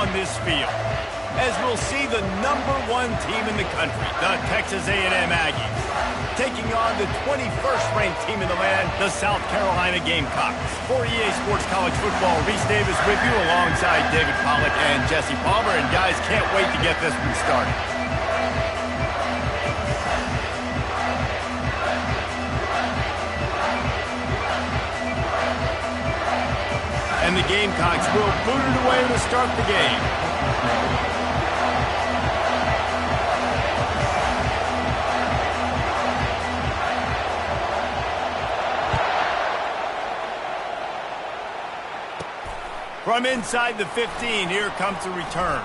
on this field, as we'll see the #1 team in the country, the Texas A&M Aggies, taking on the 21st ranked team in the land, the South Carolina Gamecocks. For EA Sports College Football, Reese Davis with you alongside David Pollack and Jesse Palmer, and guys, can't wait to get this one started. And the Gamecocks will boot it away to start the game. From inside the 15, here comes the return.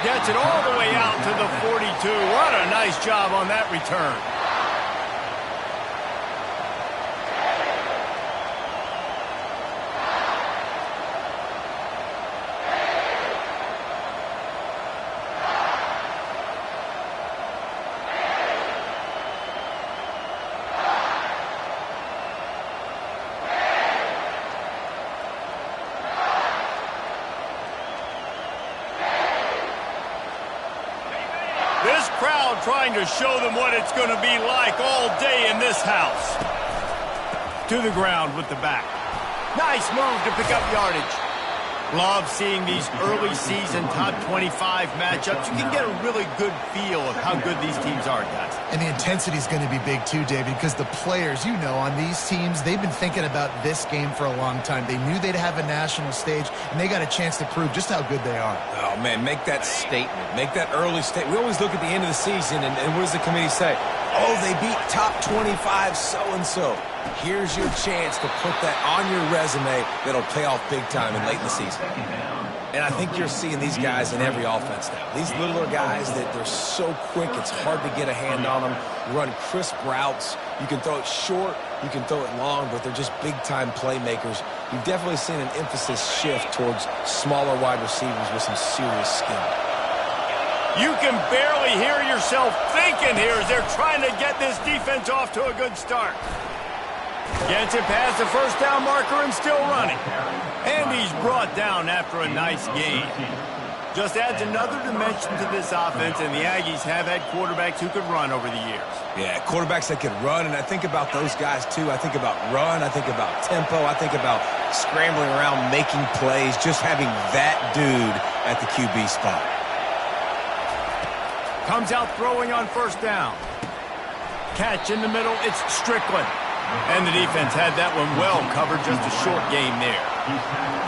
Gets it all the way out to the 42. What a nice job on that return. This crowd trying to show them what it's going to be like all day in this house. To the ground with the back. Nice move to pick up yardage. Love seeing these early season top 25 matchups. You can get a really good feel of how good these teams are, guys. And the intensity is going to be big too, David, because the players, you know, on these teams, they've been thinking about this game for a long time. They knew they'd have a national stage, and they got a chance to prove just how good they are. Oh, man, make that statement. Make that early statement. We always look at the end of the season, and what does the committee say? Oh, they beat top 25 so-and-so. Here's your chance to put that on your resume that'll pay off big time and late in the season. And I think you're seeing these guys in every offense now. These littler guys that they're so quick, it's hard to get a hand on them. Run crisp routes. You can throw it short, you can throw it long, but they're just big-time playmakers. You've definitely seen an emphasis shift towards smaller wide receivers with some serious skill. You can barely hear yourself thinking here as they're trying to get this defense off to a good start. Gets it past the first down marker and still running. And he's brought down after a nice gain. Just adds another dimension to this offense, and the Aggies have had quarterbacks who could run over the years. Yeah, quarterbacks that can run, and I think about those guys too. I think about run, I think about tempo, I think about scrambling around, making plays, just having that dude at the QB spot. Comes out throwing on first down. Catch in the middle, it's Strickland. And the defense had that one well covered, just a short game there.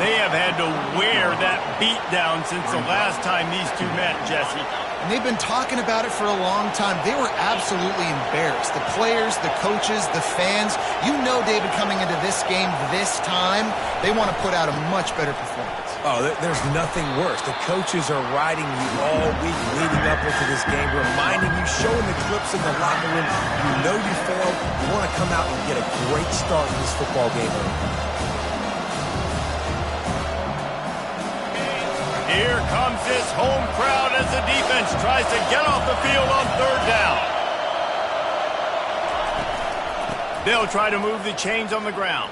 They have had to wear that beat down since the last time these two met, Jesse. And they've been talking about it for a long time. They were absolutely embarrassed. The players, the coaches, the fans. You know, David, coming into this game this time, they want to put out a much better performance. Oh, there's nothing worse. The coaches are riding you all week leading up into this game, reminding you, showing the clips in the locker room. You know you failed. You want to come out and get a great start in this football game. Here comes this home crowd as the defense tries to get off the field on third down. They'll try to move the chains on the ground.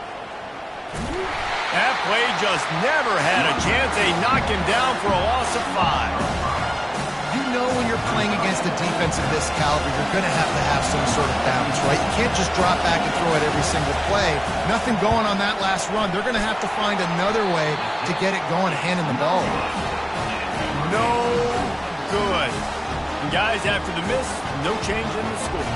That play just never had a chance. They knock him down for a loss of 5. You know when you're playing against a defense of this caliber, you're going to have some sort of balance, right? You can't just drop back and throw it every single play. Nothing going on that last run. They're going to have to find another way to get it going, handing the ball. No good. Guys, after the miss, no change in the score.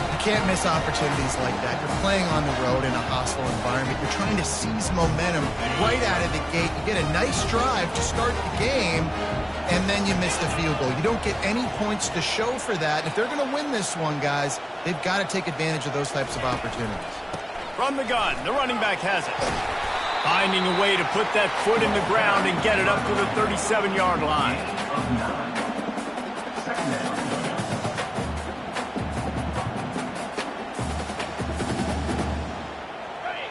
You can't miss opportunities like that. You're playing on the road in a hostile environment. You're trying to seize momentum right out of the gate. You get a nice drive to start the game, and then you miss the field goal. You don't get any points to show for that. If they're going to win this one, guys, they've got to take advantage of those types of opportunities. From the gun, the running back has it. Finding a way to put that foot in the ground and get it up to the 37-yard line.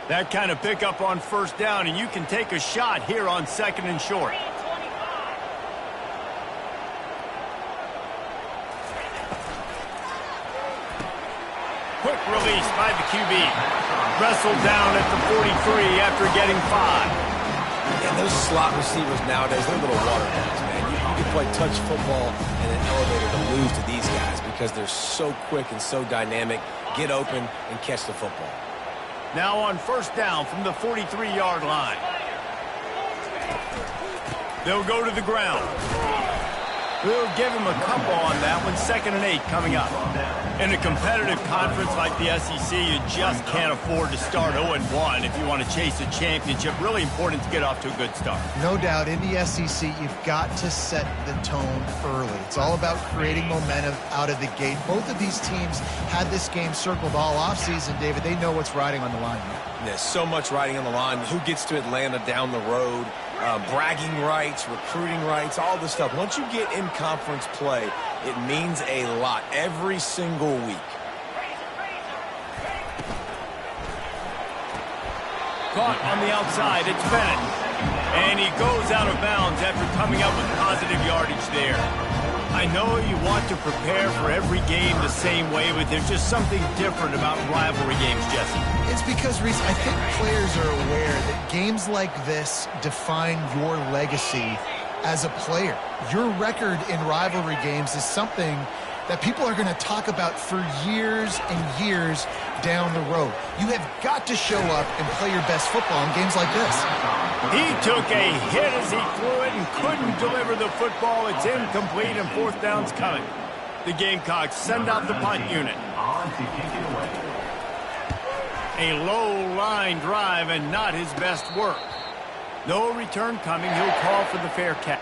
That kind of pickup on first down, and you can take a shot here on second and short. Quick release by the QB. Wrestled down at the 43 after getting 5. And those slot receivers nowadays, they're little water balls, man. You can play touch football in an elevator to lose to these guys because they're so quick and so dynamic. Get open and catch the football. Now on first down from the 43-yard line. They'll go to the ground. We'll give him a couple on that one. 2nd and 8 coming up. In a competitive conference like the SEC, you just can't afford to start 0-1 if you want to chase a championship. Really important to get off to a good start. No doubt, in the SEC, you've got to set the tone early. It's all about creating momentum out of the gate. Both of these teams had this game circled all offseason, David. They know what's riding on the line here. There's so much riding on the line. Who gets to Atlanta down the road? Bragging rights, recruiting rights, all this stuff. Once you get in conference play, it means a lot every single week. Caught on the outside, it's Bennett. And he goes out of bounds after coming up with positive yardage there. I know you want to prepare for every game the same way, but there's just something different about rivalry games, Jesse. It's because, Reese, I think players are aware that games like this define your legacy as a player. Your record in rivalry games is something that people are going to talk about for years and years down the road. You have got to show up and play your best football in games like this. He took a hit as he threw it and couldn't deliver the football. It's incomplete and 4th down's coming. The Gamecocks send out the punt unit. A low line drive and not his best work. No return coming. He'll call for the fair catch.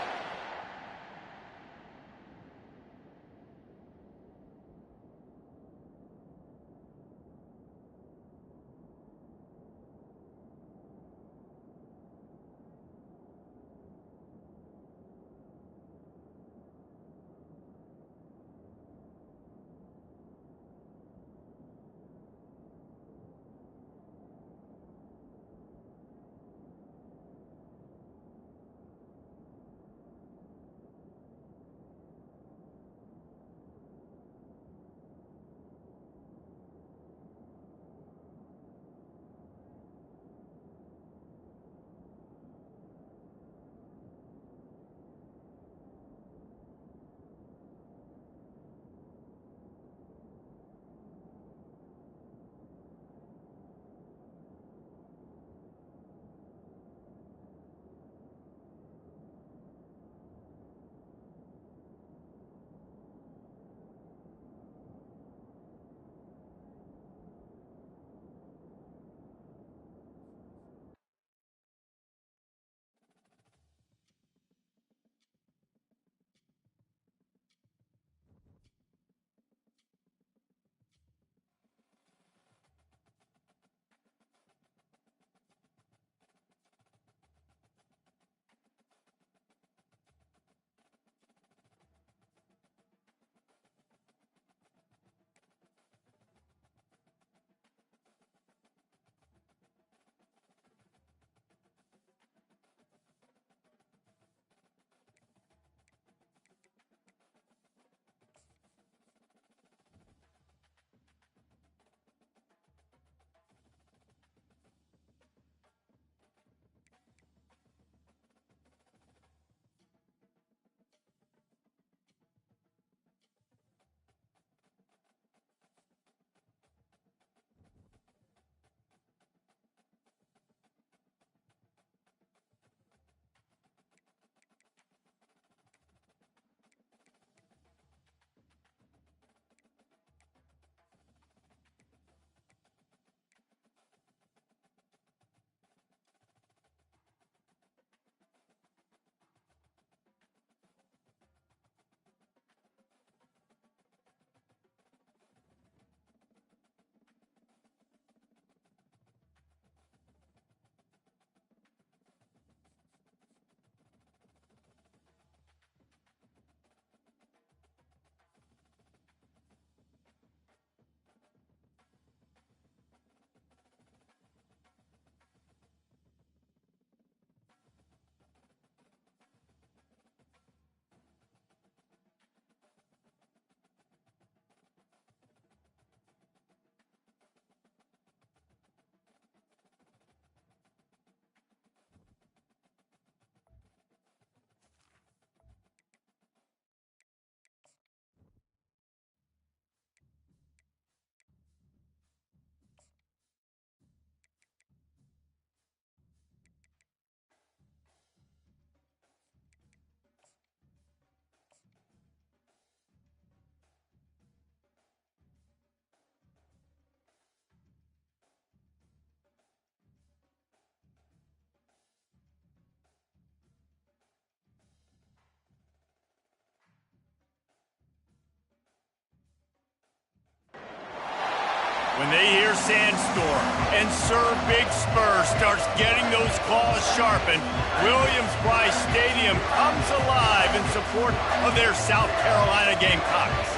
When they hear Sandstorm and Sir Big Spur starts getting those claws sharpened, Williams-Brice Stadium comes alive in support of their South Carolina Gamecocks.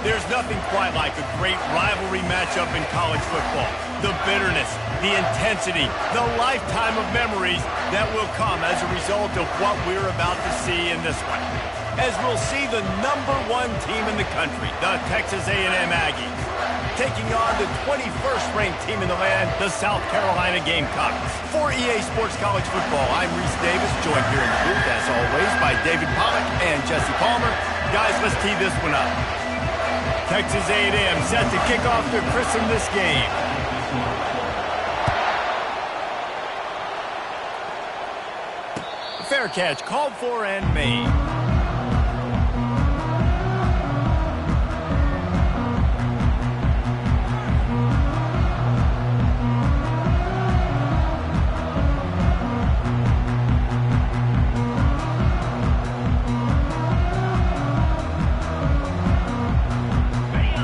There's nothing quite like a great rivalry matchup in college football. The bitterness, the intensity, the lifetime of memories that will come as a result of what we're about to see in this one. As we'll see the #1 team in the country, the Texas A&M Aggies, taking on the 21st ranked team in the land, the South Carolina Gamecocks. For EA Sports College Football, I'm Reese Davis, joined here in the booth, as always, by David Pollack and Jesse Palmer. Guys, let's tee this one up. Texas A&M set to kick off to christen this game. Fair catch called for and made.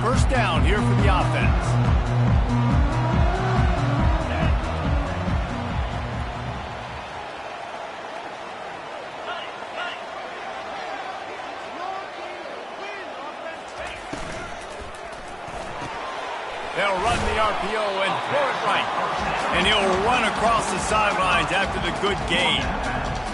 First down here for the offense. They'll run the RPO and throw it right. And he'll run across the sidelines after the good gain.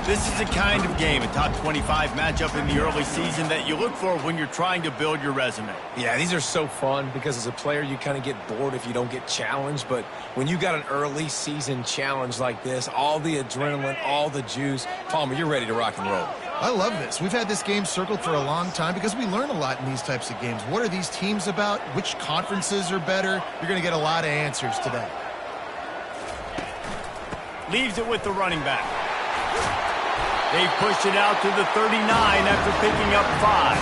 This is the kind of game, a top 25 matchup in the early season, that you look for when you're trying to build your resume. Yeah, these are so fun because as a player, you kind of get bored if you don't get challenged. But when you got an early season challenge like this, all the adrenaline, all the juice, Palmer, you're ready to rock and roll. I love this. We've had this game circled for a long time because we learn a lot in these types of games. What are these teams about? Which conferences are better? You're going to get a lot of answers today. Leaves it with the running back. They push it out to the 39 after picking up 5.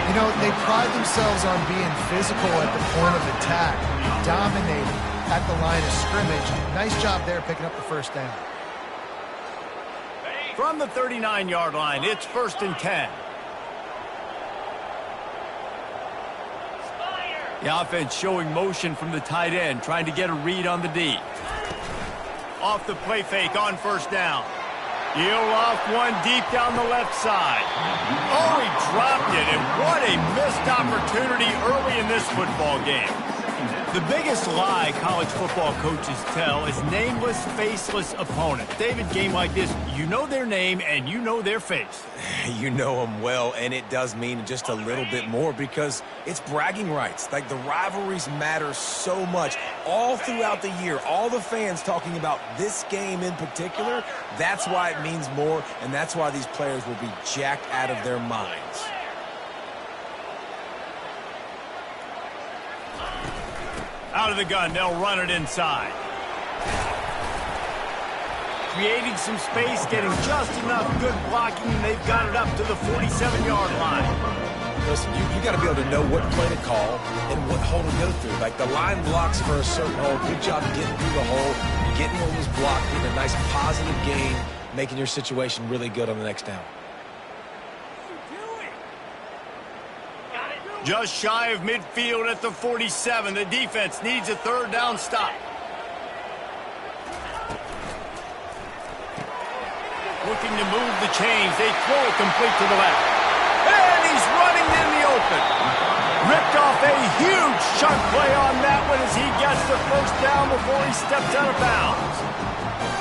You know, they pride themselves on being physical at the point of attack, dominating at the line of scrimmage. Nice job there picking up the first down. From the 39-yard line, it's 1st and 10. The offense showing motion from the tight end, trying to get a read on the D. Off the play fake on 1st down. He'll off one deep down the left side. Oh, he dropped it, and what a missed opportunity early in this football game. The biggest lie college football coaches tell is nameless, faceless opponents. David, game like this, you know their name and you know their face. You know them well, and it does mean just a little bit more because it's bragging rights. Like, the rivalries matter so much all throughout the year. All the fans talking about this game in particular, that's why it means more, and that's why these players will be jacked out of their minds. Out of the gun, they'll run it inside. Creating some space, getting just enough good blocking, and they've got it up to the 47-yard line. Listen, you got to be able to know what play to call and what hole to go through. Like, the line blocks for a certain hole. Good job getting through the hole, getting what was blocked, getting a nice positive gain, making your situation really good on the next down. Just shy of midfield at the 47. The defense needs a 3rd down stop. Looking to move the chains. They throw it complete to the left. And he's running in the open. Ripped off a huge chunk play on that one as he gets the 1st down before he steps out of bounds.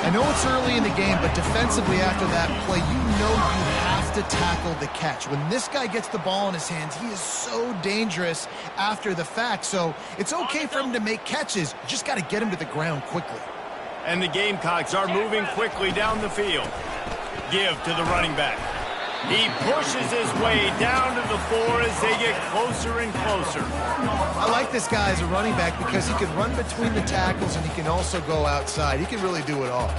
I know it's early in the game, but defensively after that play, you know you have to tackle the catch. When this guy gets the ball in his hands, he is so dangerous after the fact. So it's okay for him to make catches. You just got to get him to the ground quickly. And the Gamecocks are moving quickly down the field. Give to the running back. He pushes his way down to the 4 as they get closer and closer. I like this guy as a running back because he can run between the tackles and he can also go outside. He can really do it all.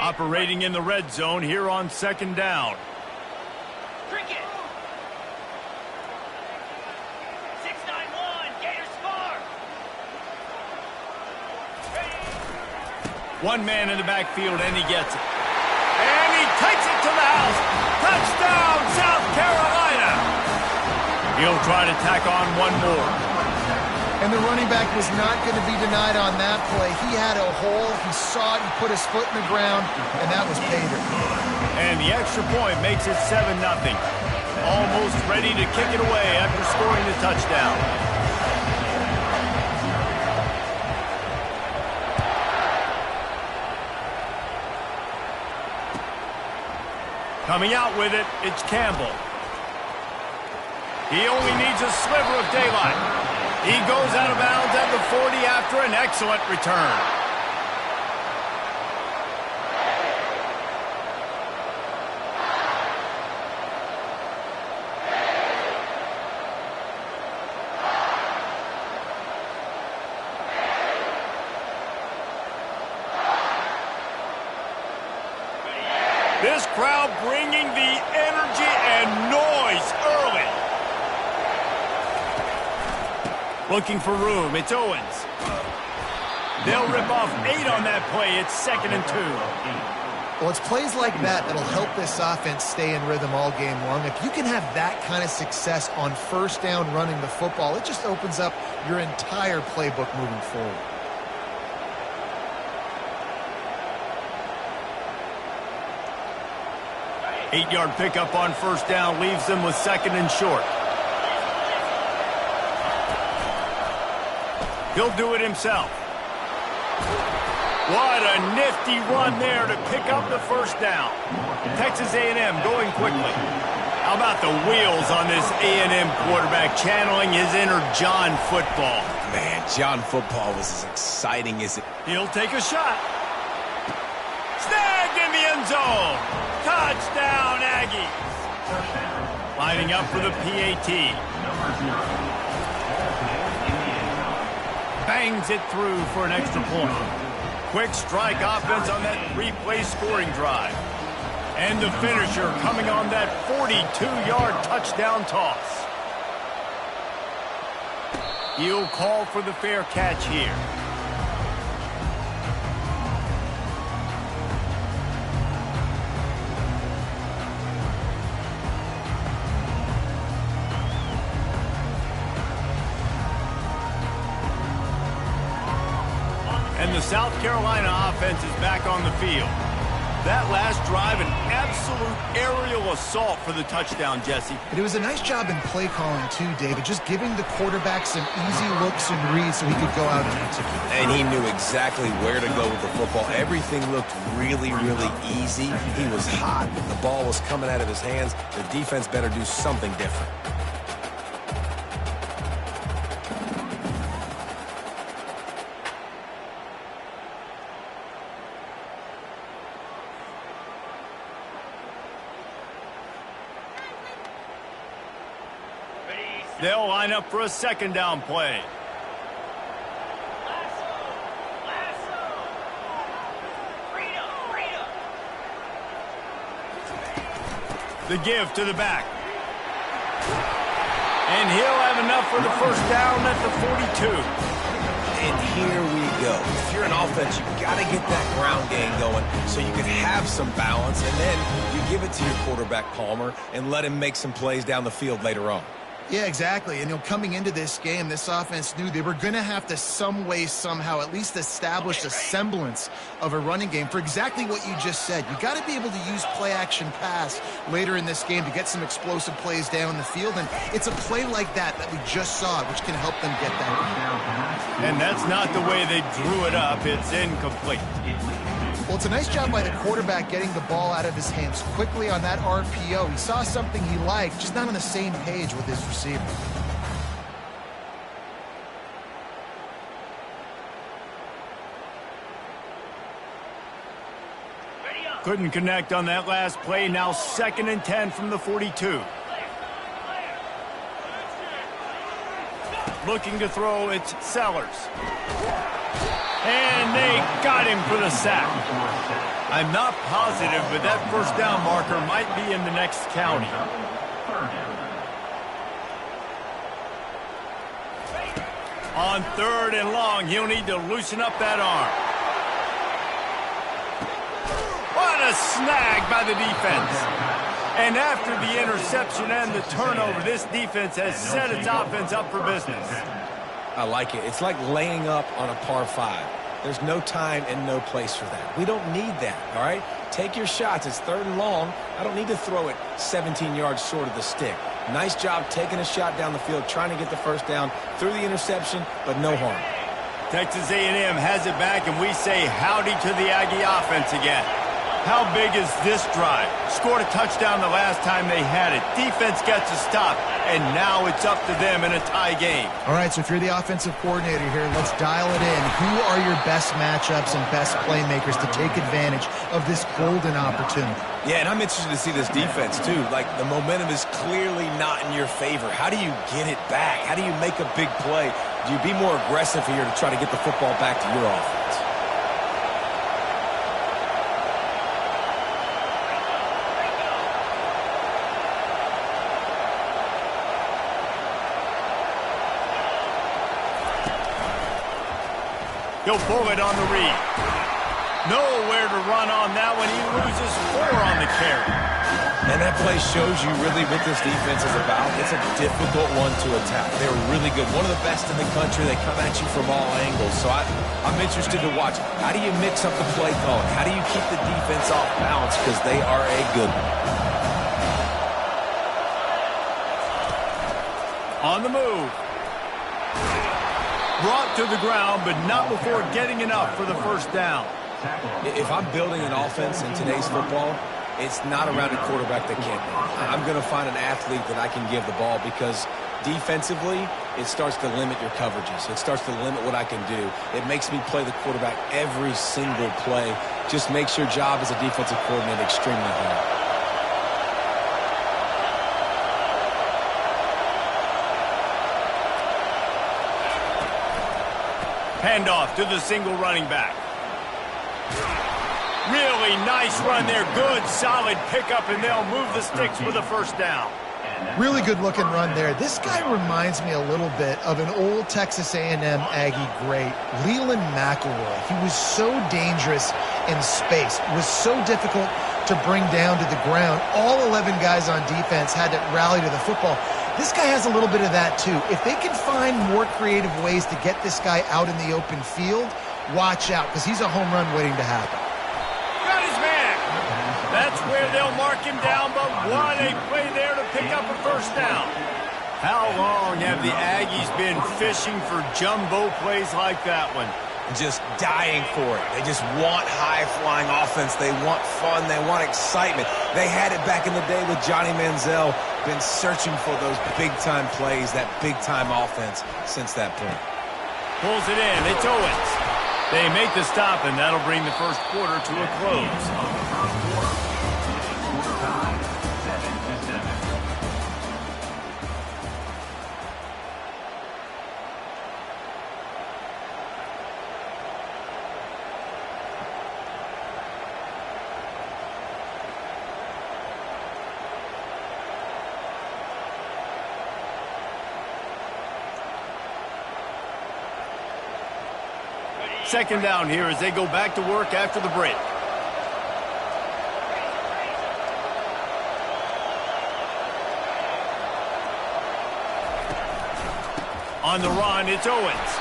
Operating in the red zone here on 2nd down. Cricket. 6-9-1. Gators score. One man in the backfield, and he gets it. And he takes it to the house. Touchdown, South Carolina. He'll try to tack on one more. And the running back was not going to be denied on that play. He had a hole. He saw it. He put his foot in the ground, and that was pay dirt. And the extra point makes it 7-0. Almost ready to kick it away after scoring the touchdown. Coming out with it, it's Campbell. He only needs a sliver of daylight. He goes out of bounds at the 40 after an excellent return. This crowd bringing the energy and noise early. Looking for room. It's Owens. They'll rip off 8 on that play. It's 2nd and 2. Well, it's plays like that that'll help this offense stay in rhythm all game long. If you can have that kind of success on first down running the football, it just opens up your entire playbook moving forward. Eight-yard pickup on first down leaves them with 2nd and short. He'll do it himself. What a nifty run there to pick up the first down. Texas A&M going quickly. How about the wheels on this A&M quarterback channeling his inner John Football? Man, John Football was as exciting as it... He'll take a shot. Snagged in the end zone. Touchdown, Aggies. Lining up for the PAT. Bangs it through for an extra point. Quick strike offense on that replay scoring drive. And the finisher coming on that 42-yard touchdown toss. He'll call for the fair catch here. And the South Carolina offense is back on the field. That last drive, an absolute aerial assault for the touchdown, Jesse. And it was a nice job in play calling, too, David, just giving the quarterback some easy looks and reads so he could go out and execute. And he knew exactly where to go with the football. Everything looked really, really easy. He was hot. The ball was coming out of his hands. The defense better do something different. They'll line up for a 2nd down play. The give to the back. And he'll have enough for the first down at the 42. And here we go. If you're an offense, you've got to get that ground game going so you can have some balance, and then you give it to your quarterback, Palmer, and let him make some plays down the field later on. Yeah, exactly. And coming into this game, this offense knew they were going to have to some way, somehow, at least establish a semblance of a running game for exactly what you just said. You got to be able to use play-action pass later in this game to get some explosive plays down the field. And it's a play like that we just saw, which can help them get that. And that's not the way they drew it up. It's incomplete. Well, it's a nice job by the quarterback getting the ball out of his hands quickly on that RPO. He saw something he liked, just not on the same page with his receiver. Couldn't connect on that last play. Now 2nd and 10 from the 42. Looking to throw, it's Sellers. And they got him for the sack. I'm not positive, but that first down marker might be in the next county. On 3rd and long, he'll need to loosen up that arm. Just snagged by the defense. And after the interception and the turnover, this defense has set its offense up for business. I like it. It's like laying up on a par 5. There's no time and no place for that. We don't need that, all right? Take your shots. It's 3rd and long. I don't need to throw it 17 yards short of the stick. Nice job taking a shot down the field, trying to get the first down through the interception, but no harm. Texas A&M has it back, and we say howdy to the Aggie offense again. How big is this drive? Scored a touchdown the last time they had it. Defense gets a stop, and now it's up to them in a tie game. All right, so if you're the offensive coordinator here, let's dial it in. Who are your best matchups and best playmakers to take advantage of this golden opportunity? Yeah, and I'm interested to see this defense, too. Like, the momentum is clearly not in your favor. How do you get it back? How do you make a big play? Do you be more aggressive here to try to get the football back to your offense? He'll pull it on the read. Nowhere to run on that one. He loses 4 on the carry. And that play shows you really what this defense is about. It's a difficult one to attack. They're really good. One of the best in the country. They come at you from all angles. So I'm interested to watch. How do you mix up the play calling? How do you keep the defense off balance? Because they are a good one. On the move. Brought to the ground, but not before getting enough for the first down. If I'm building an offense in today's football, it's not around a quarterback that can't run. I'm going to find an athlete that I can give the ball because defensively, it starts to limit your coverages. It starts to limit what I can do. It makes me play the quarterback every single play. Just makes your job as a defensive coordinator extremely hard. Handoff to the single running back. Really nice run there. Good, solid pickup, and they'll move the sticks for the first down. Really good-looking run there. This guy reminds me a little bit of an old Texas A&M Aggie great, Leland McElroy. He was so dangerous in space. It was so difficult to bring down to the ground. All 11 guys on defense had to rally to the football. This guy has a little bit of that, too. If they can find more creative ways to get this guy out in the open field, watch out, because he's a home run waiting to happen. Got his man. That's where they'll mark him down, but what a play there to pick up a first down. How long have the Aggies been fishing for jumbo plays like that one? Just dying for it. They just want high-flying offense. They want fun. They want excitement. They had it back in the day with Johnny Manziel. Been searching for those big-time plays, that big-time offense since that point. Pulls it in. It's Owens. They make the stop, and that'll bring the first quarter to a close. Second down here as they go back to work after the break. On the run, it's Owens.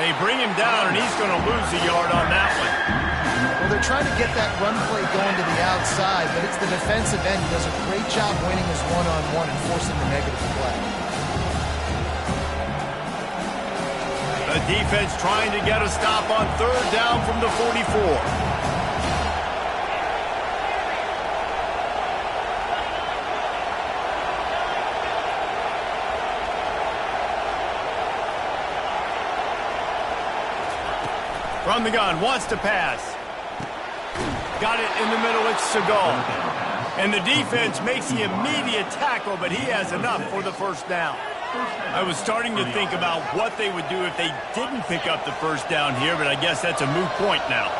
They bring him down, and he's going to lose a yard on that one. Well, they're trying to get that run play going to the outside, but it's the defensive end who does a great job winning his one-on-one and forcing the negative play. The defense trying to get a stop on third down from the 44. From the gun, wants to pass. Got it in the middle, it's Segal. And the defense makes the immediate tackle, but he has enough for the first down. I was starting to think about what they would do if they didn't pick up the first down here, but I guess that's a moot point now.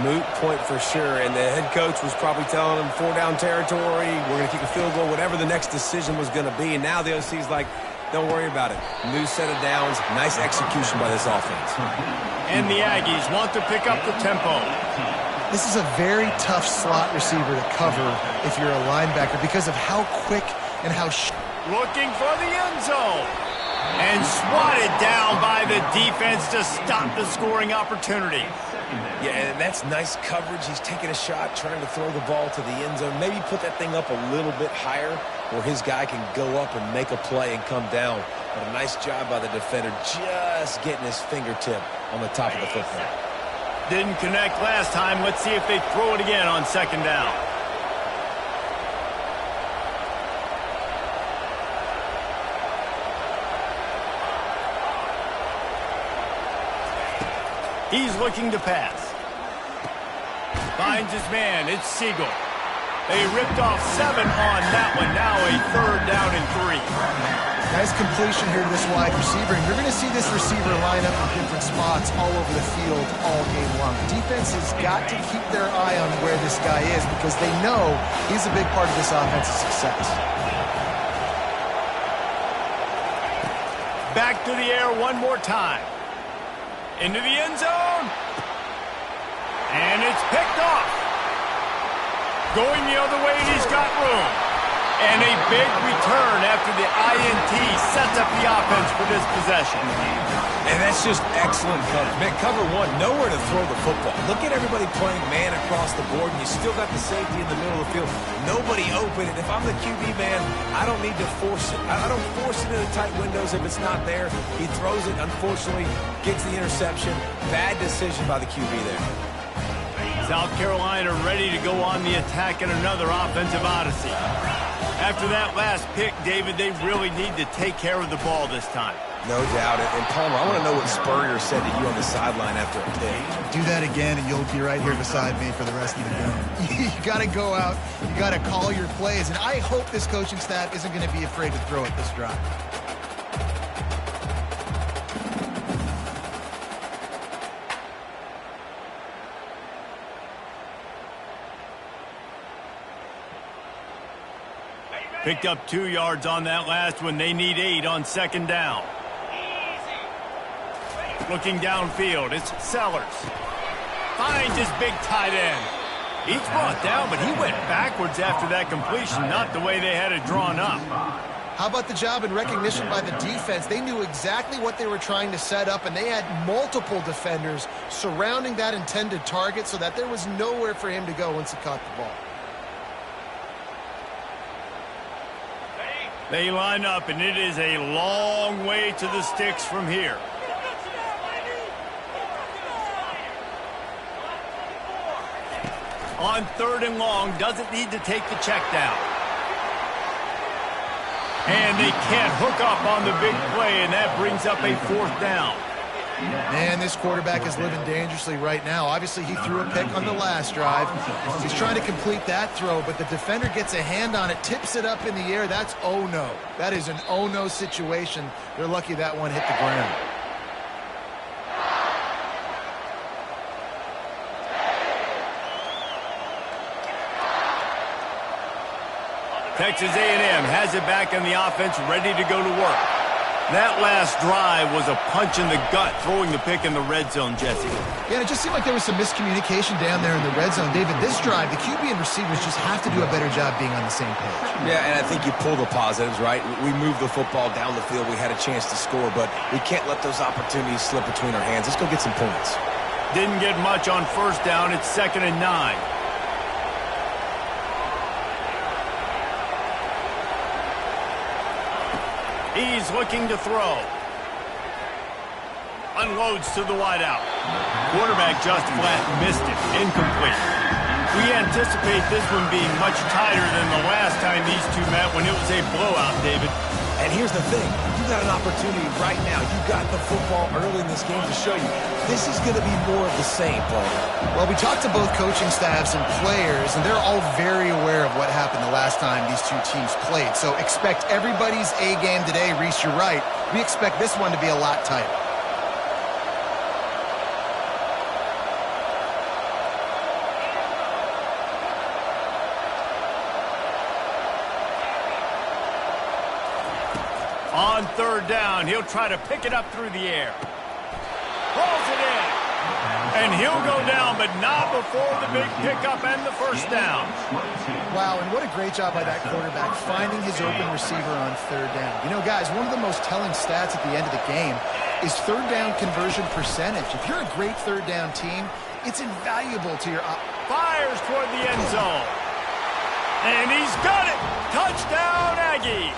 Moot point for sure, and the head coach was probably telling them 4-down territory, we're going to kick a field goal, whatever the next decision was going to be, and now the OC's like, don't worry about it. New set of downs, nice execution by this offense. And the Aggies want to pick up the tempo. This is a very tough slot receiver to cover if you're a linebacker because of how quick and how... Looking for the end zone. And swatted down by the defense to stop the scoring opportunity. Yeah, and that's nice coverage. He's taking a shot, trying to throw the ball to the end zone. Maybe put that thing up a little bit higher where his guy can go up and make a play and come down. But a nice job by the defender just getting his fingertip on the top of the football. Didn't connect last time. Let's see if they throw it again on second down. He's looking to pass. Finds his man. It's Siegel. They ripped off 7 on that one. Now a 3rd down and 3. Nice completion here to this wide receiver. And you're going to see this receiver line up in different spots all over the field all game long. The defense has got to keep their eye on where this guy is because they know he's a big part of this offense's success. Back to the air one more time. Into the end zone. And it's picked off. Going the other way, and he's got room. And a big return after the INT sets up the offense for this possession. And that's just excellent coverage. Man, cover 1, nowhere to throw the football. Look at everybody playing man across the board, and you still got the safety in the middle of the field. Nobody open, and if I'm the QB man, I don't need to force it. I don't force it into tight windows if it's not there. He throws it, unfortunately, gets the interception. Bad decision by the QB there. South Carolina ready to go on the attack in another offensive odyssey. After that last pick, David, they really need to take care of the ball this time. No doubt. And Palmer, I want to know what Spurrier said to you on the sideline after a pick. Do that again, and you'll be right here beside me for the rest of the game. You got to go out. You got to call your plays. And I hope this coaching staff isn't going to be afraid to throw it this drive. Picked up 2 yards on that last one. They need 8 on second down. Looking downfield, it's Sellers. Finds his big tight end. He's brought down, but he went backwards after that completion, not the way they had it drawn up. How about the job and recognition by the defense? They knew exactly what they were trying to set up, and they had multiple defenders surrounding that intended target so that there was nowhere for him to go once he caught the ball. They line up, and it is a long way to the sticks from here. On 3rd and long, doesn't need to take the check down. And they can't hook up on the big play, and that brings up a 4th down. Man, this quarterback is living dangerously right now. Obviously, he threw a pick on the last drive. He's trying to complete that throw, but the defender gets a hand on it, tips it up in the air. That's oh no. That is an oh no situation. They're lucky that one hit the ground. Texas A&M has it back in the offense, ready to go to work. That last drive was a punch in the gut, throwing the pick in the red zone, Jesse. Yeah, it just seemed like there was some miscommunication down there in the red zone. David, this drive, the QB and receivers just have to do a better job being on the same page. Yeah, and I think you pull the positives, right? We moved the football down the field. We had a chance to score, but we can't let those opportunities slip between our hands. Let's go get some points. Didn't get much on 1st down. It's 2nd and 9. He's looking to throw. Unloads to the wideout. Quarterback just flat missed it. Incomplete. We anticipate this one being much tighter than the last time these two met when it was a blowout, David. And here's the thing. You got an opportunity right now. You got the football early in this game to show you. This is going to be more of the same, Paul. Well, we talked to both coaching staffs and players, and they're all very aware of what happened the last time these two teams played. So expect everybody's A game today. Reese, you're right. We expect this one to be a lot tighter. On 3rd down, he'll try to pick it up through the air. Pulls it in. And he'll go down, but not before the big pickup and the first down. Wow, and what a great job by that quarterback finding his open receiver on third down. You know, guys, one of the most telling stats at the end of the game is third down conversion percentage. If you're a great third down team, it's invaluable to your... Fires toward the end zone. And he's got it! Touchdown, Aggies!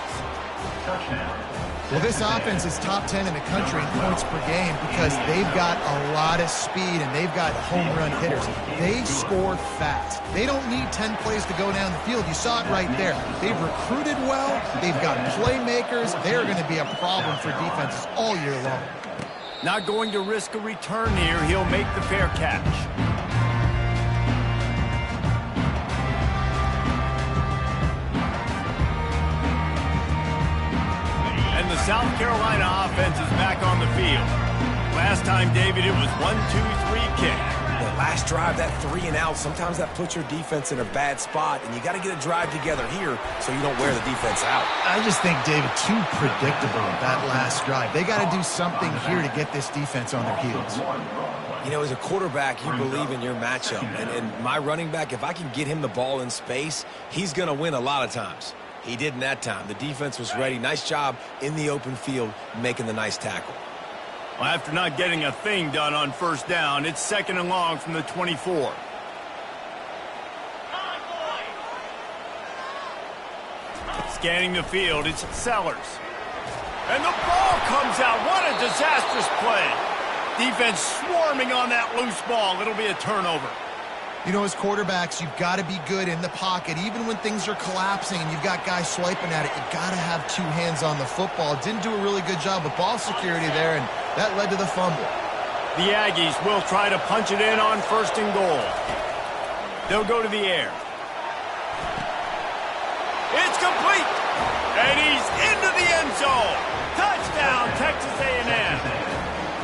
Well, this offense is top 10 in the country in points per game because they've got a lot of speed and they've got home run hitters. They score fast. They don't need 10 plays to go down the field. You saw it right there. They've recruited well. They've got playmakers. They're going to be a problem for defenses all year long. Not going to risk a return here. He'll make the fair catch. And the South Carolina offense is back on the field. Last time, David, it was 1-2-3 kick. The last drive, that 3 and out, sometimes that puts your defense in a bad spot, and you got to get a drive together here so you don't wear the defense out. I just think, David, too predictable that last drive. They got to do something here to get this defense on their heels. You know, as a quarterback, you believe in your matchup. And my running back, if I can get him the ball in space, he's going to win a lot of times. He didn't that time. The defense was ready. Nice job in the open field making the nice tackle. Well, after not getting a thing done on first down, it's 2nd and long from the 24. Scanning the field, it's Sellers. And the ball comes out. What a disastrous play. Defense swarming on that loose ball. It'll be a turnover. You know, as quarterbacks, you've got to be good in the pocket. Even when things are collapsing and you've got guys swiping at it, you've got to have 2 hands on the football. Didn't do a really good job with ball security there, and that led to the fumble. The Aggies will try to punch it in on 1st and goal. They'll go to the air. It's complete! And he's into the end zone! Touchdown, Texas A&M!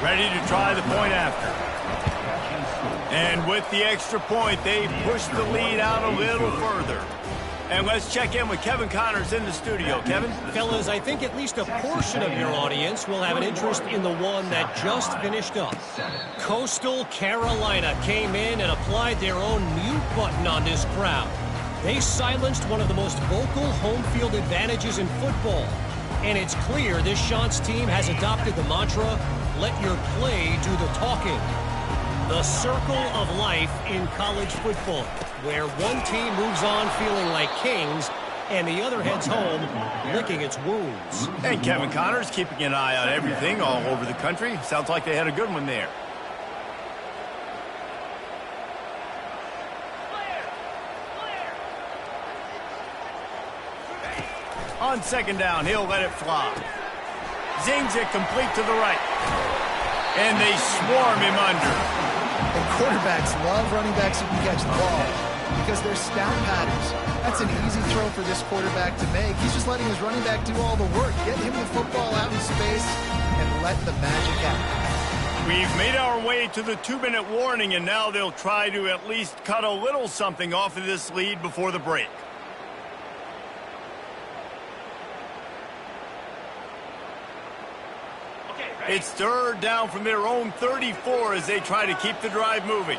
Ready to try the point after. And with the extra point, they push the lead out a little further. And let's check in with Kevin Connors in the studio. Kevin? Fellas, I think at least a portion of your audience will have an interest in the one that just finished up. Coastal Carolina came in and applied their own mute button on this crowd. They silenced one of the most vocal home field advantages in football. And it's clear this Chants team has adopted the mantra, let your play do the talking. The circle of life in college football, where one team moves on feeling like kings and the other heads home licking its wounds. And Kevin Connors keeping an eye on everything all over the country. Sounds like they had a good one there. On 2nd down, he'll let it fly. Zings it complete to the right. And they swarm him under. And quarterbacks love running backs who can catch the ball because they're stout patterns. That's an easy throw for this quarterback to make. He's just letting his running back do all the work. Get him the football out in space and let the magic happen. We've made our way to the 2-minute warning, and now they'll try to at least cut a little something off of this lead before the break. It's 3rd down from their own 34 as they try to keep the drive moving.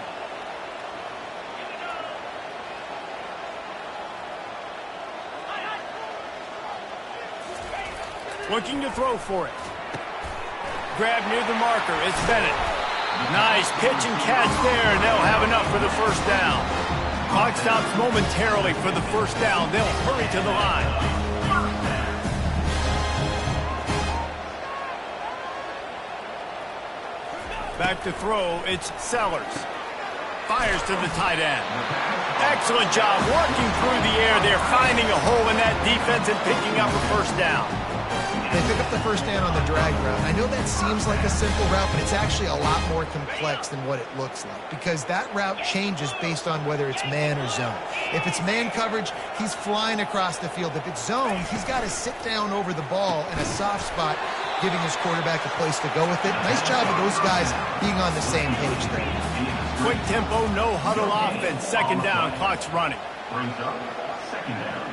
Looking to throw for it. Grab near the marker. It's Bennett. Nice pitch and catch there, and they'll have enough for the first down. Clock stops momentarily for the first down. They'll hurry to the line. Back to throw, it's Sellers. Fires to the tight end. Excellent job working through the air. They're finding a hole in that defense and picking up a first down. They pick up the first down on the drag route. I know that seems like a simple route, but it's actually a lot more complex than what it looks like because that route changes based on whether it's man or zone. If it's man coverage, he's flying across the field. If it's zone, he's got to sit down over the ball in a soft spot, giving his quarterback a place to go with it. Nice job of those guys being on the same page there. Quick tempo, no huddle offense. 2nd down, clock's running. Brings up 2nd down.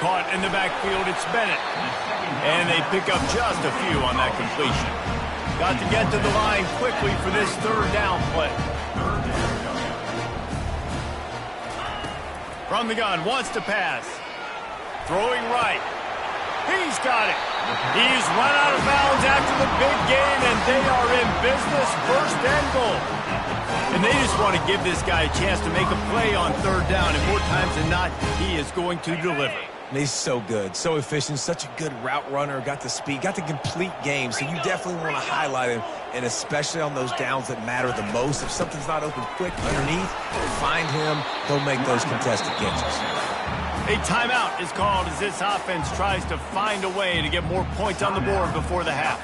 caught in the backfield. It's Bennett. And they pick up just a few on that completion. Got to get to the line quickly for this third down play. From the gun, wants to pass. Throwing right. He's got it. He's run out of bounds after the big game, and they are in business, first and goal. And they just want to give this guy a chance to make a play on third down, and more times than not, he is going to deliver. And he's so good, so efficient, such a good route runner, got the speed, got the complete game, so you definitely want to highlight him, and especially on those downs that matter the most. If something's not open quick underneath, find him, he'll make those contested catches. A timeout is called as this offense tries to find a way to get more points on the board before the half.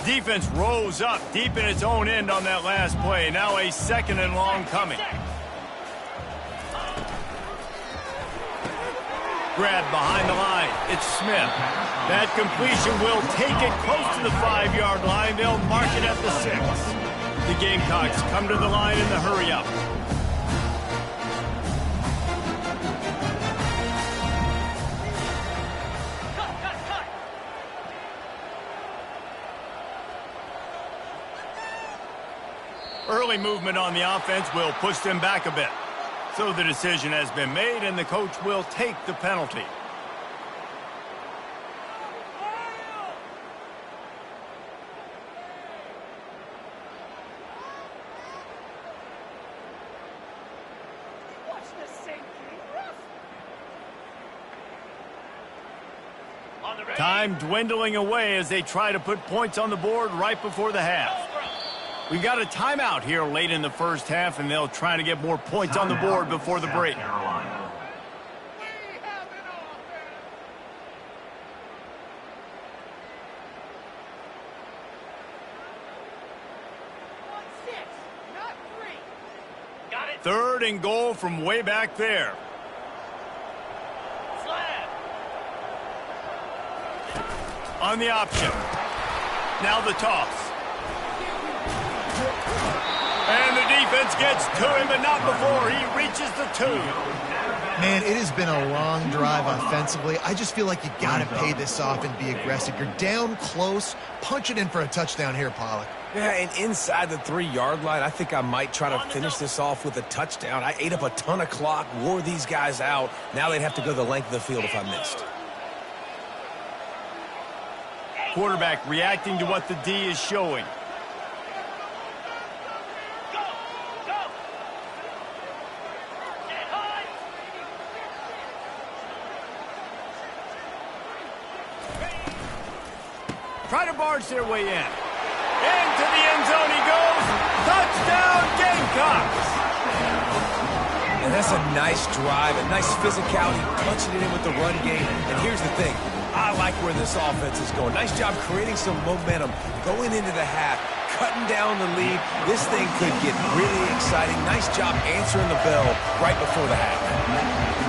Defense rose up deep in its own end on that last play. Now a second and long coming. Grab behind the line. It's Smith. That completion will take it close to the 5-yard line. They'll mark it at the 6. The Gamecocks come to the line in the hurry-up. Early movement on the offense will push them back a bit. So the decision has been made, and the coach will take the penalty. Time dwindling away as they try to put points on the board right before the half. We've got a timeout here late in the first half, and they'll try to get more points on the board before the break. Third and goal from way back there. On the option. Now the toss. And the defense gets to him, but not before he reaches the 2. Man, it has been a long drive offensively. I just feel like you got to pay this off and be aggressive. You're down close. Punch it in for a touchdown here, Pollock. Yeah, and inside the 3-yard line, I think I might try to finish this off with a touchdown. I ate up a ton of clock, wore these guys out. Now they'd have to go the length of the field if I missed. Quarterback reacting to what the D is showing. Try to barge their way in. Into the end zone he goes. Touchdown, Gamecocks! And that's a nice drive, a nice physicality, punching it in with the run game. And here's the thing. I like where this offense is going. Nice job creating some momentum, going into the half, cutting down the lead. This thing could get really exciting. Nice job answering the bell right before the half.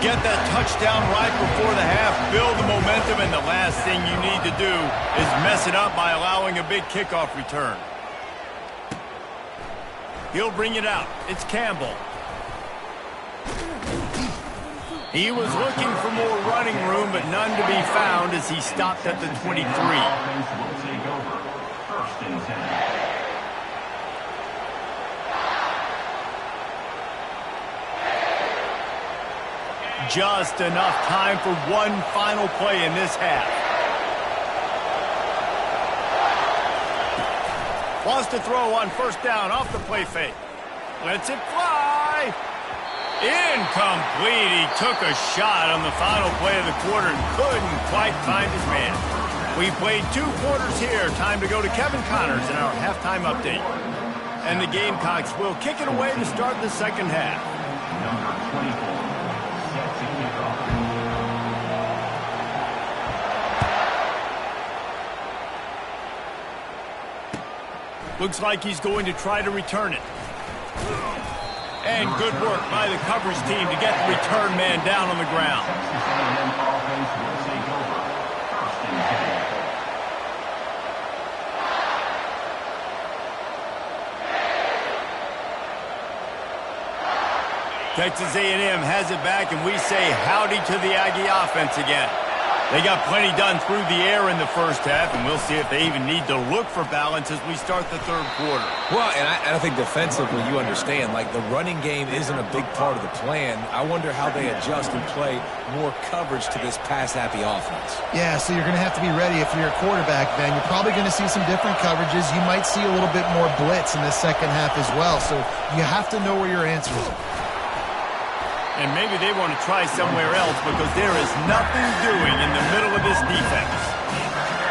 Get that touchdown right before the half, build the momentum, and the last thing you need to do is mess it up by allowing a big kickoff return. He'll bring it out. It's Campbell. He was looking for more running room, but none to be found as he stopped at the 23. Just enough time for one final play in this half. Wants to throw on first down off the play fake. Lets it fly. Incomplete. He took a shot on the final play of the quarter and couldn't quite find his man. We played 2 quarters here. Time to go to Kevin Connors in our halftime update. And the Gamecocks will kick it away to start the second half. Number 24. Looks like he's going to try to return it. And good work by the coverage team to get the return man down on the ground. Offense will take over. First and 10. Texas A&M has it back, and we say howdy to the Aggie offense again. They got plenty done through the air in the first half, and we'll see if they even need to look for balance as we start the third quarter. Well, and I think defensively, you understand, like the running game isn't a big part of the plan. I wonder how they adjust and play more coverage to this pass-happy offense. Yeah, so you're going to have to be ready if you're a quarterback, Ben. You're probably going to see some different coverages. You might see a little bit more blitz in the second half as well, so you have to know where your answers are. And maybe they want to try somewhere else because there is nothing doing in the middle of this defense.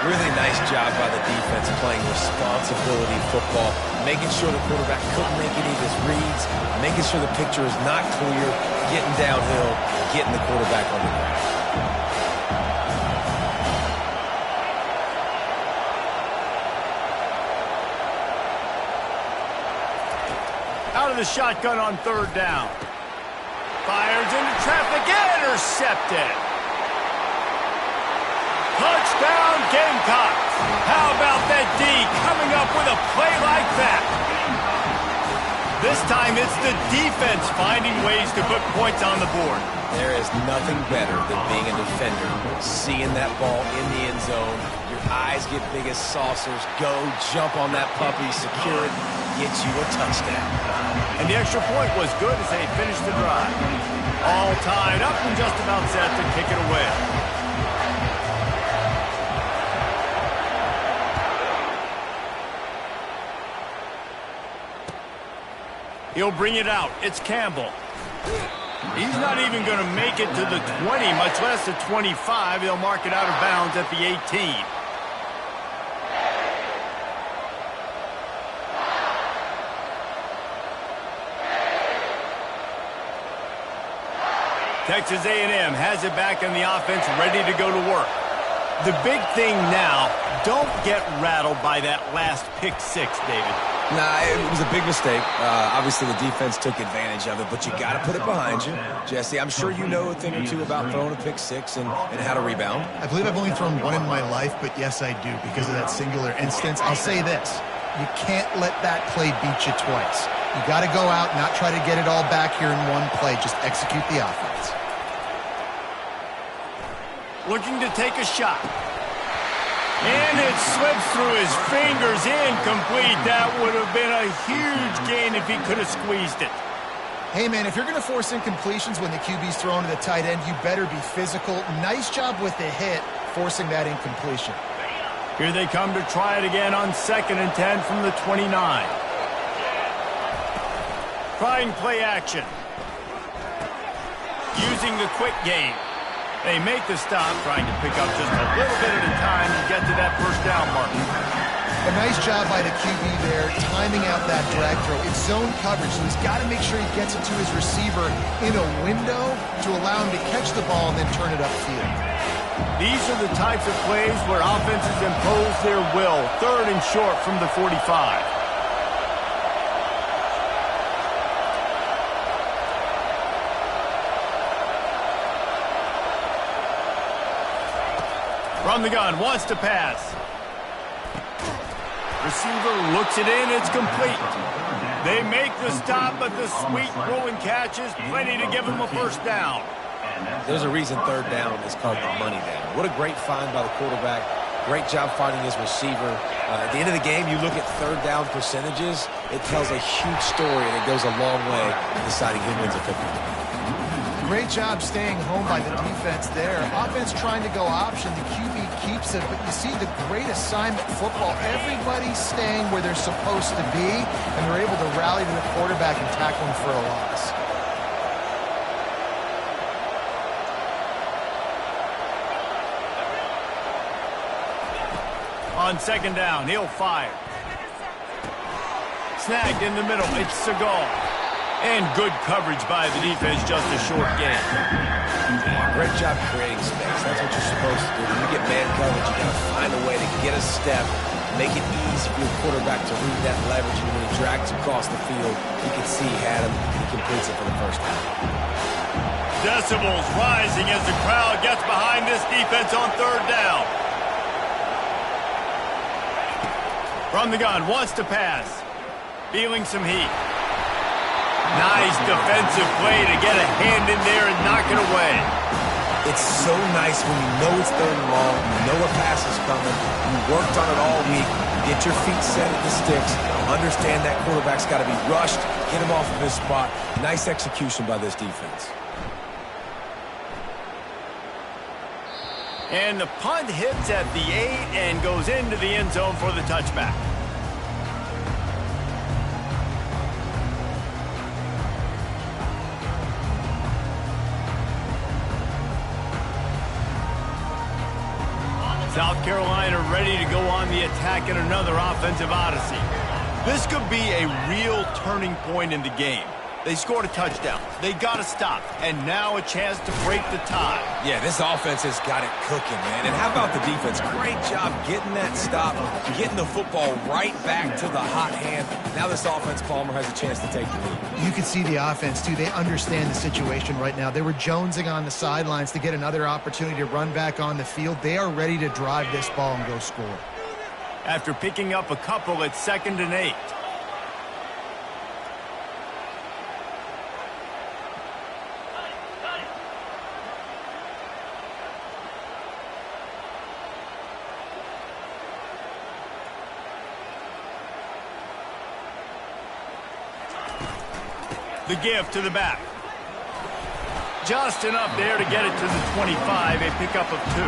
Really nice job by the defense playing responsibility football, making sure the quarterback couldn't make any of his reads, making sure the picture is not clear, getting downhill, getting the quarterback on the ground. Out of the shotgun on third down. Fires into traffic, intercepted. Touchdown, Gamecocks. How about that D coming up with a play like that? This time it's the defense finding ways to put points on the board. There is nothing better than being a defender, seeing that ball in the end zone. Your eyes get big as saucers. Go, jump on that puppy, secure it, get you a touchdown. And the extra point was good as they finished the drive. All tied up and just about set to kick it away. He'll bring it out. It's Campbell. He's not even going to make it to the 20, much less the 25. He'll mark it out of bounds at the 18. Texas A&M has it back in the offense, ready to go to work. The big thing now, don't get rattled by that last pick six, David. Nah, it was a big mistake. Obviously, the defense took advantage of it, but you got to put it behind you. Jesse, I'm sure you know a thing or two about throwing a pick six and how to rebound. I believe I've only thrown one in my life, but yes, I do because of that singular instance. I'll say this. You can't let that play beat you twice. You got to go out, not try to get it all back here in one play. Just execute the offense. Looking to take a shot. And it slips through his fingers, incomplete. That would have been a huge gain if he could have squeezed it. Hey, man, if you're going to force incompletions when the QB's thrown to the tight end, you better be physical. Nice job with the hit, forcing that incompletion. Here they come to try it again on 2nd and 10 from the 29. Trying play action. Using the quick game. They make the stop, trying to pick up just a little bit at a time to get to that first down mark. A nice job by the QB there, timing out that drag throw. It's zone coverage, so he's got to make sure he gets it to his receiver in a window to allow him to catch the ball and then turn it upfield. These are the types of plays where offenses impose their will. 3rd and short from the 45. From the gun, wants to pass. Receiver looks it in, it's complete. They make the stop, but the sweet throw and catch is plenty to give them a first down. There's a reason 3rd down is called the money down. What a great find by the quarterback. Great job finding his receiver. At the end of the game, you look at 3rd down percentages, it tells a huge story, and it goes a long way in deciding who wins a football game. Great job staying home by the defense there. Offense trying to go option. The QB keeps it, but you see the great assignment football. Everybody's staying where they're supposed to be, and they're able to rally to the quarterback and tackle him for a loss. On 2nd down, he'll fire. Snagged in the middle, it's Segal. And good coverage by the defense, just a short gain. Great job creating space. That's what you're supposed to do. When you get man coverage, you got to find a way to get a step, Make it easy for your quarterback to read that leverage, and when he drags across the field, you can see he had him, and he completes it for the first down. Decibels rising as the crowd gets behind this defense on third down. From the gun, wants to pass. Feeling some heat. Nice defensive play to get a hand in there and knock it away. It's so nice when you know it's third and long, you know a pass is coming, you worked on it all week, get your feet set at the sticks, understand that quarterback's got to be rushed, get him off of his spot. Nice execution by this defense. And the punt hits at the 8 and goes into the end zone for the touchback. South Carolina ready to go on the attack in another offensive odyssey. This could be a real turning point in the game. They scored a touchdown. They got to stop. And now a chance to break the tie. Yeah, this offense has got it cooking, man. And how about the defense? Great job getting that stop, getting the football right back to the hot hand. Now this offense, Palmer, has a chance to take the lead. You can see the offense, too. They understand the situation right now. They were jonesing on the sidelines to get another opportunity to run back on the field. They are ready to drive this ball and go score. After picking up a couple at 2nd and 8. The give to the back. Just enough there to get it to the 25, a pickup of 2.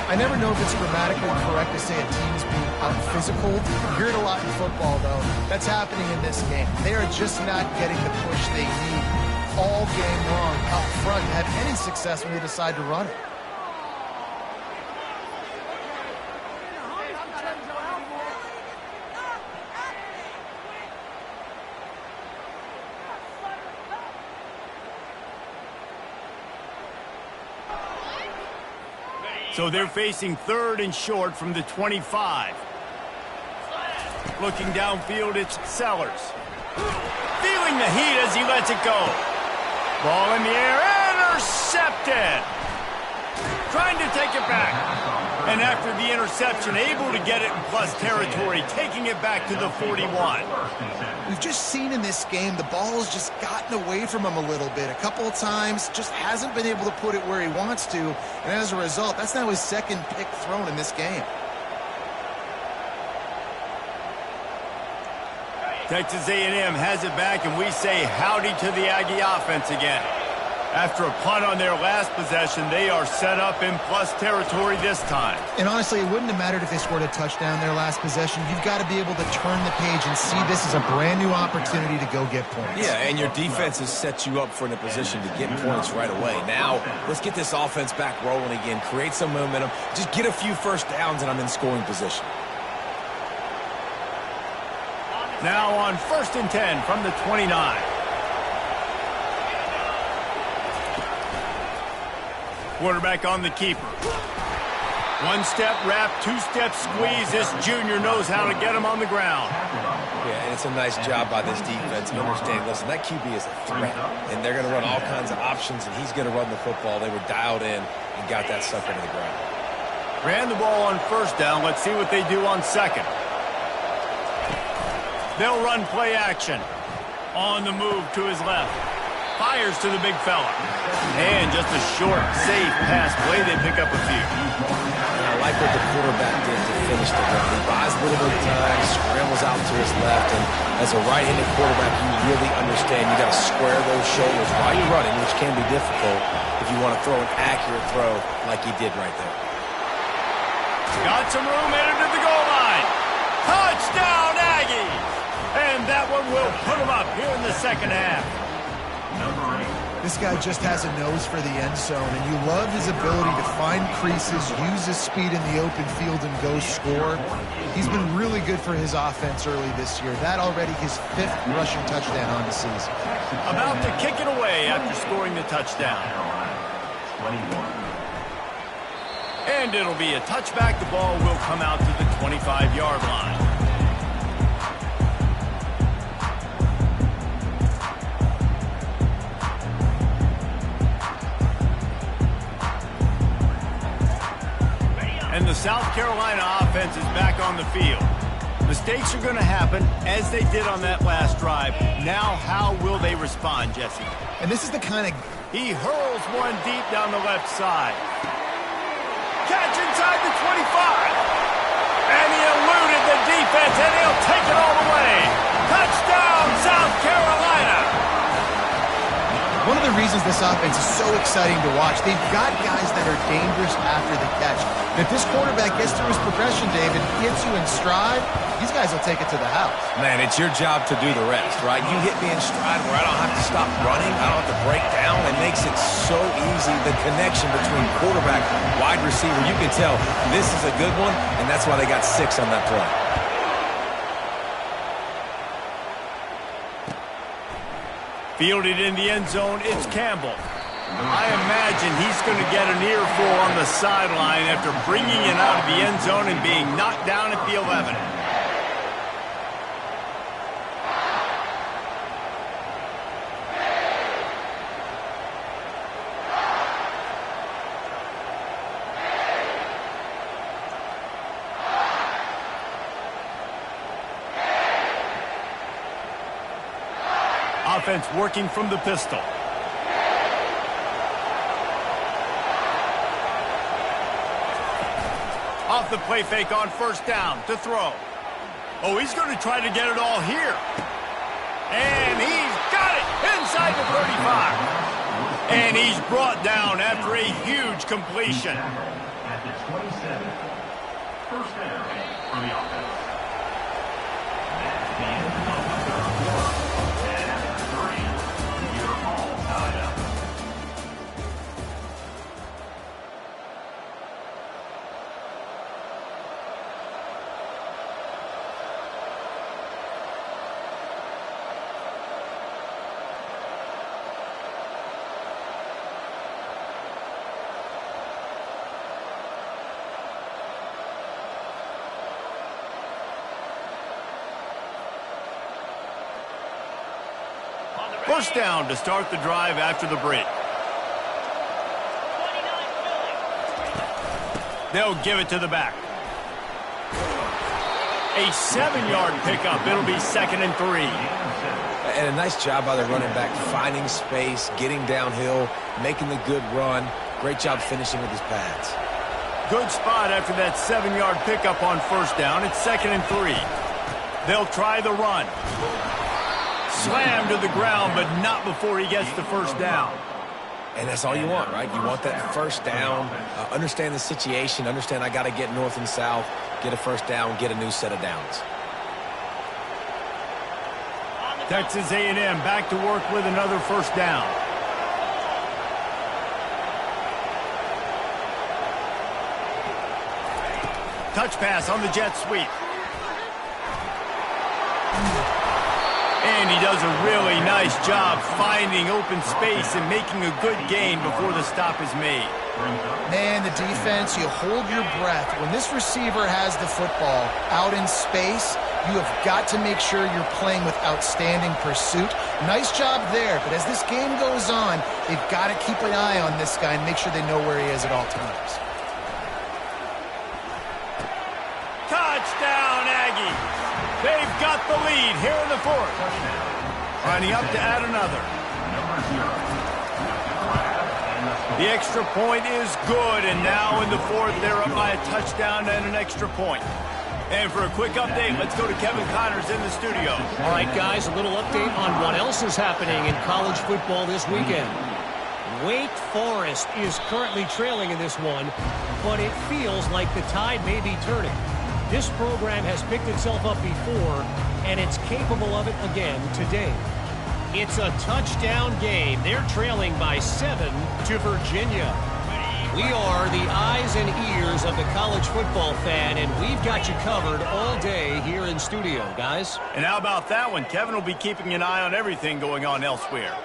I never know if it's grammatically correct to say a team's being out-physical. You hear it a lot in football, though. That's happening in this game. They are just not getting the push they need all game long up front to have any success when they decide to run it. So they're facing 3rd and short from the 25. Looking downfield, it's Sellers. Feeling the heat as he lets it go. Ball in the air, intercepted. Trying to take it back. And after the interception, able to get it in plus territory, taking it back to the 41. We've just seen in this game the ball has just gotten away from him a little bit. A couple of times, just hasn't been able to put it where he wants to. And as a result, that's now his 2nd pick thrown in this game. Texas A&M has it back, and we say howdy to the Aggie offense again. After a punt on their last possession, they are set up in plus territory this time. And honestly, it wouldn't have mattered if they scored a touchdown their last possession. You've got to be able to turn the page and see this as a brand new opportunity to go get points. Yeah, and your defense has set you up for in a position to get points right away. Now, let's get this offense back rolling again, create some momentum, just get a few first downs, and I'm in scoring position. Now on 1st and 10 from the 29. Quarterback on the keeper. One-step wrap, two-step squeeze. This junior knows how to get him on the ground. Yeah, and it's a nice job by this defense. Understand, listen, that QB is a threat, and they're going to run all kinds of options, and he's going to run the football. They were dialed in and got that sucker to the ground. Ran the ball on 1st down. Let's see what they do on 2nd. They'll run play action. On the move to his left. Fires to the big fella. And just a short, safe pass play. They pick up a few. And I like what the quarterback did to finish the run. He buys a little bit of time, scrambles out to his left, and as a right-handed quarterback, you really understand you got to square those shoulders while you're running, which can be difficult if you want to throw an accurate throw like he did right there. Got some room, headed to the goal line. Touchdown, Aggies! And that one will put them up here in the 2nd half. This guy just has a nose for the end zone, and you love his ability to find creases, use his speed in the open field, and go score. He's been really good for his offense early this year. That already his 5th rushing touchdown on the season. About to kick it away after scoring the touchdown. And it'll be a touchback. The ball will come out to the 25-yard line. And the South Carolina offense is back on the field. Mistakes are going to happen, as they did on that last drive. Now, how will they respond, Jesse? And this is the kind of... He hurls one deep down the left side. Catch inside the 25. And he eluded the defense, and he'll take it all the way. Touchdown, South Carolina. One of the reasons this offense is so exciting to watch, they've got guys that are dangerous after the catch. And if this quarterback gets through his progression, David, gets you in stride, these guys will take it to the house. Man, it's your job to do the rest, right? You hit me in stride where I don't have to stop running. I don't have to break down. It makes it so easy. The connection between quarterback, wide receiver, you can tell this is a good one, and that's why they got 6 on that play. Fielded in the end zone, it's Campbell. I imagine he's going to get an earful on the sideline after bringing it out of the end zone and being knocked down at the 11. Offense working from the pistol. Off the play fake on first down to throw. Oh, he's going to try to get it all here. And he's got it inside the 35. And he's brought down after a huge completion. At the 27. First down for the offense. That's the end of the third quarter. And after 3, you're all tied up. First down to start the drive after the break. They'll give it to the back. A 7-yard pickup. It'll be 2nd and 3. And a nice job by the running back, finding space, getting downhill, making the good run. Great job finishing with his pads. Good spot after that 7-yard pickup on first down. It's 2nd and 3. They'll try the run. Slammed to the ground, but not before he gets the first down. And that's all you want, right? You want that first down, understand the situation, understand I got to get north and south, get a first down, get a new set of downs. Texas A&M back to work with another first down. Touch pass on the jet sweep. And he does a really nice job finding open space and making a good gain before the stop is made. Man, the defense, you hold your breath. When this receiver has the football out in space, you have got to make sure you're playing with outstanding pursuit. Nice job there, but as this game goes on, they've got to keep an eye on this guy and make sure they know where he is at all times. Touchdown, Aggies! They've got the lead here in the 4th. Lining up to add another. The extra point is good, and now in the 4th, they're up by a touchdown and an extra point. And for a quick update, let's go to Kevin Connors in the studio. All right, guys, a little update on what else is happening in college football this weekend. Wake Forest is currently trailing in this one, but it feels like the tide may be turning. This program has picked itself up before, and it's capable of it again today. It's a touchdown game. They're trailing by 7 to Virginia. We are the eyes and ears of the college football fan, and we've got you covered all day here in studio, guys. And how about that one? Kevin will be keeping an eye on everything going on elsewhere.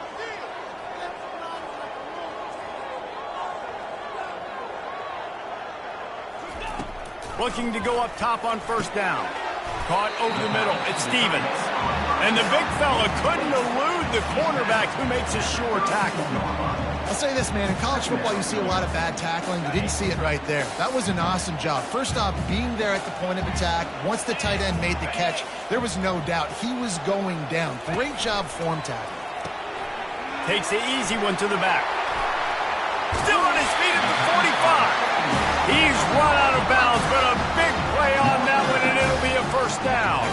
Looking to go up top on first down. Caught over the middle. It's Stevens. And the big fella couldn't elude the cornerback who makes a sure tackle. I'll say this, man. In college football, you see a lot of bad tackling. You didn't see it right there. That was an awesome job. First off, being there at the point of attack. Once the tight end made the catch, there was no doubt he was going down. Great job form tackling. Takes the easy one to the back. Still on his feet at the 45. He's run out of bounds, but a big play on that one, and it'll be a first down.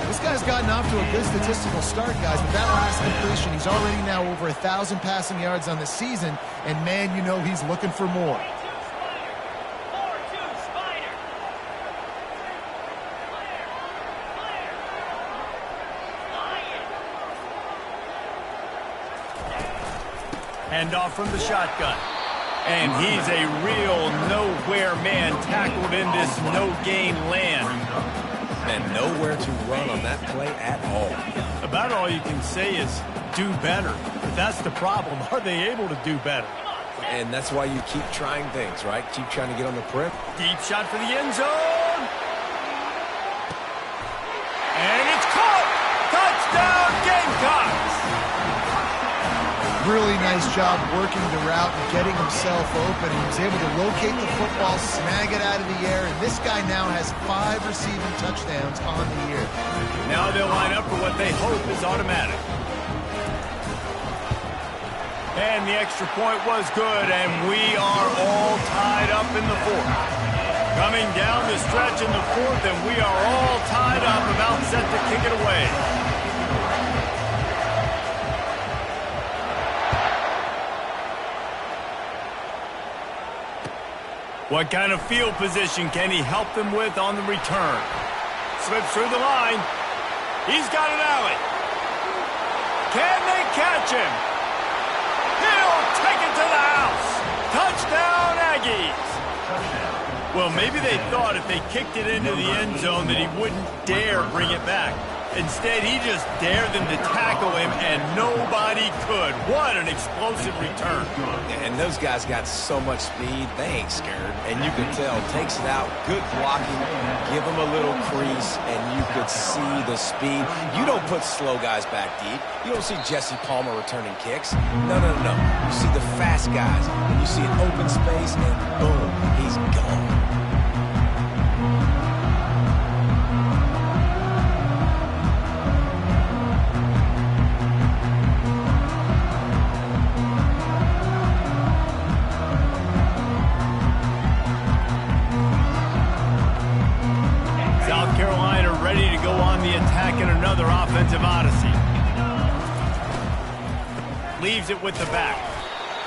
This guy's gotten off to a good statistical start, guys. With that last completion, he's already now over 1,000 passing yards on the season, and man, you know he's looking for more. Handoff from the shotgun. And he's a real nowhere man tackled in this no-gain land. And nowhere to run on that play at all. About all you can say is do better. But that's the problem. Are they able to do better? And that's why you keep trying things, right? Keep trying to get on the prep. Deep shot for the end zone. And it's caught. Touchdown, Gamecocks. Really nice job working the route and getting himself open. He was able to locate the football, snag it out of the air, and this guy now has 5 receiving touchdowns on the year. Now they'll line up for what they hope is automatic. And the extra point was good, and we are all tied up in the fourth. Coming down the stretch in the fourth, and we are all tied up, about set to kick it away. What kind of field position can he help them with on the return? Slips through the line. He's got an alley. Can they catch him? He'll take it to the house. Touchdown, Aggies. Well, maybe they thought if they kicked it into the end zone that he wouldn't dare bring it back. Instead, he just dared them to tackle him, and nobody could. What an explosive return. And those guys got so much speed, they ain't scared. And you can tell, takes it out, good blocking, give them a little crease, and you could see the speed. You don't put slow guys back deep. You don't see Jesse Palmer returning kicks. No. You see the fast guys, and you see an open space, and boom, he's gone. In another offensive odyssey. Leaves it with the back.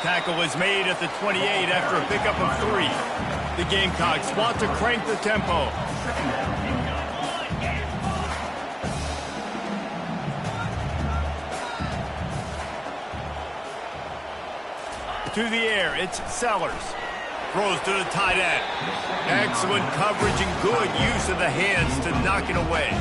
Tackle is made at the 28 after a pickup of 3. The Gamecocks want to crank the tempo. To the air, it's Sellers. Throws to the tight end. Excellent coverage and good use of the hands to knock it away.